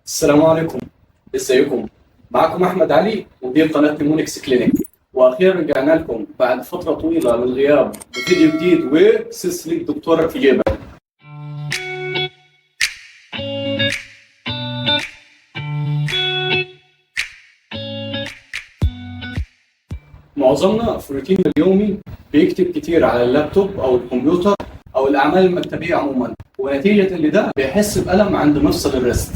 السلام عليكم. ازيكم؟ معكم احمد علي مدير قناه نيمونكس كلينيك، واخيرا رجعنا لكم بعد فتره طويله من الغياب بفيديو جديد وسلسله دكتوره في جيبك. معظمنا في روتيننا اليومي بيكتب كتير على اللابتوب او الكمبيوتر او الاعمال المكتبيه عموما، ونتيجه لده بيحس بالم عند مفصل الريست.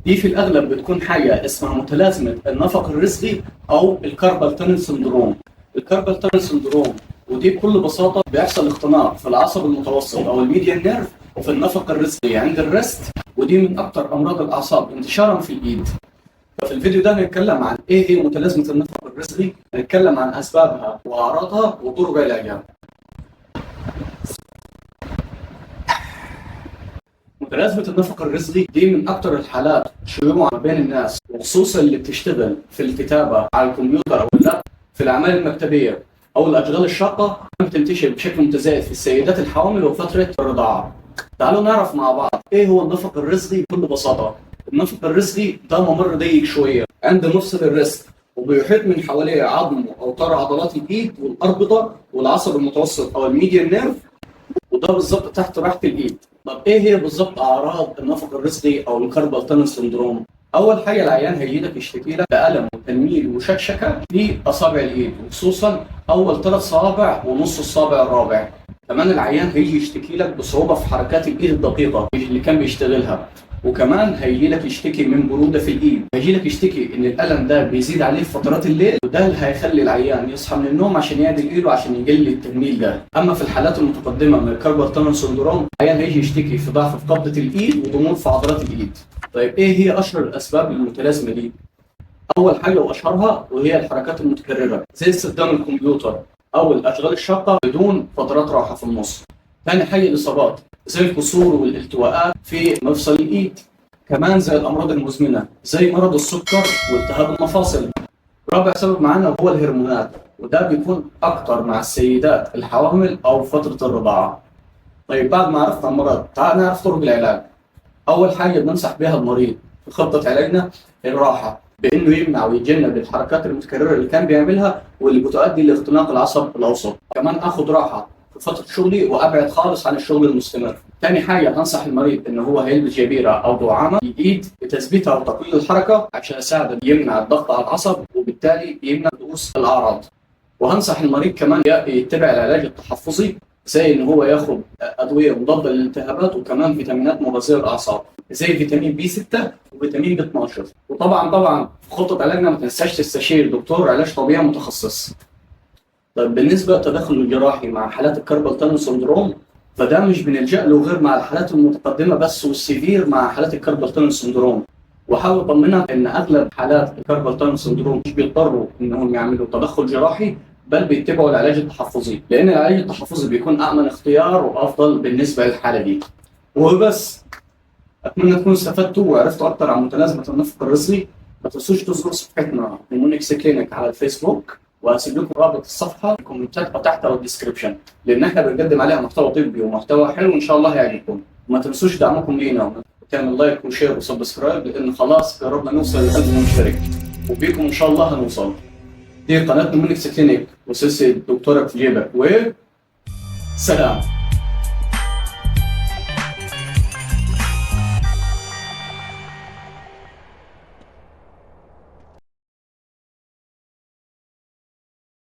دي في الاغلب بتكون حاجه اسمها متلازمه النفق الرسغي او الكاربال تانل سندروم. الكاربال تانل سندروم ودي بكل بساطه بيحصل اختناق في العصب المتوسط او الميديان نيرف وفي النفق الرسغي عند الريست، ودي من اكثر امراض الاعصاب انتشارا في الايد. ففي الفيديو ده هنتكلم عن ايه هي متلازمه النفق الرسغي، هنتكلم عن اسبابها واعراضها وطرق علاجها. متلازمة النفق الرسغي دي من أكثر الحالات شيوعا بين الناس، وخصوصا اللي بتشتغل في الكتابة على الكمبيوتر أو اللاب في الأعمال المكتبية أو الأشغال الشاقة، بتنتشر بشكل متزايد في السيدات الحوامل وفترة الرضاعة. تعالوا نعرف مع بعض إيه هو النفق الرسغي بكل بساطة. النفق الرسغي ده ممر ضيق شوية عند مفصل الريست، وبيحيط من حواليه عظم أو طار عضلات الإيد والأربطة والعصب المتوسط أو الميديان نيرف، وده بالظبط تحت راحة الإيد. طب ايه هي بالظبط اعراض النفق الرسغي او الكاربال تانل سندروم؟ اول حاجه العيان هيجي لك يشتكي لك بالم وتنميل وشكشكه في اصابع الايد، وخصوصا اول 3 صوابع ونص الصابع الرابع. كمان العيان هيجي يشتكي لك بصعوبه في حركات الايد الدقيقه اللي كان بيشتغلها، وكمان هيجي لك يشتكي من بروده في الايد، هيجي لك يشتكي ان الالم ده بيزيد عليه في فترات الليل، وده اللي هيخلي العيان يصحى من النوم عشان يعدل ايده عشان يقلل التنميل ده. اما في الحالات المتقدمه من الكاربال تانل سندروم العيان هيجي يشتكي في ضعف في قبضه الايد وضمور في عضلات الايد. طيب ايه هي اشهر الاسباب المتلازمه دي؟ اول حاجه واشهرها وهي الحركات المتكرره زي استخدام الكمبيوتر او الاشغال الشاقه بدون فترات راحه في النص. ثاني حاجه الاصابات زي الكسور والالتواءات في مفصل الايد، كمان زي الامراض المزمنه زي مرض السكر والتهاب المفاصل. رابع سبب معانا هو الهرمونات، وده بيكون اكتر مع السيدات الحوامل او فتره الرضاعه. طيب بعد ما عرفنا المرض تعال نعرف طرق العلاج. اول حاجه بننصح بها المريض في خطه علاجنا الراحه، بانه يمنع ويتجنب الحركات المتكرره اللي كان بيعملها واللي بتؤدي لاختناق العصب الاوسط. كمان اخذ راحه في فتره شغلي وابعد خالص عن الشغل المستمر. ثاني حاجه انصح المريض ان هو هيلبس جبيره او دعامه بالايد لتثبيتها وتقليل الحركه عشان يساعد يمنع الضغط على العصب وبالتالي يمنع حدوث الاعراض. وهنصح المريض كمان يتبع العلاج التحفظي زي ان هو ياخد ادويه مضاده للالتهابات وكمان فيتامينات مغذيه للاعصاب زي فيتامين بي 6 وفيتامين بي 12. وطبعا في خطه علاجنا ما تنساش تستشير دكتور علاج طبيعي متخصص. طيب بالنسبه للتدخل الجراحي مع حالات الكاربال تانل سندروم فده مش بنلجأ له غير مع الحالات المتقدمه بس والسيفير مع حالات الكاربال تانل سندروم. وحاول اطمنك ان اغلب حالات الكاربال تانل سندروم مش بيضطروا انهم يعملوا تدخل جراحي، بل بيتبعوا العلاج التحفظي، لان العلاج التحفظي بيكون امن اختيار وافضل بالنسبه للحاله دي. وبس، اتمنى تكونوا استفدتوا وعرفتوا اكثر عن متلازمه النفق الرسغي. ما تنسوش تزوروا صفحتنا نيمونكس كلينيك على الفيسبوك، وهسيب لكم رابط الصفحه في الكومنتات او تحت او الديسكربشن، لان احنا بنقدم عليها محتوى طبي ومحتوى حلو وان شاء الله هيعجبكم. وما تنسوش دعمكم لينا وتعمل لايك وشير وسبسكرايب، لان خلاص قربنا نوصل ل 1000 مشترك، وبيكم ان شاء الله هنوصل. دي قناه نيمونكس كلينيك وسلسله دكتوره في جيبك، وسلام.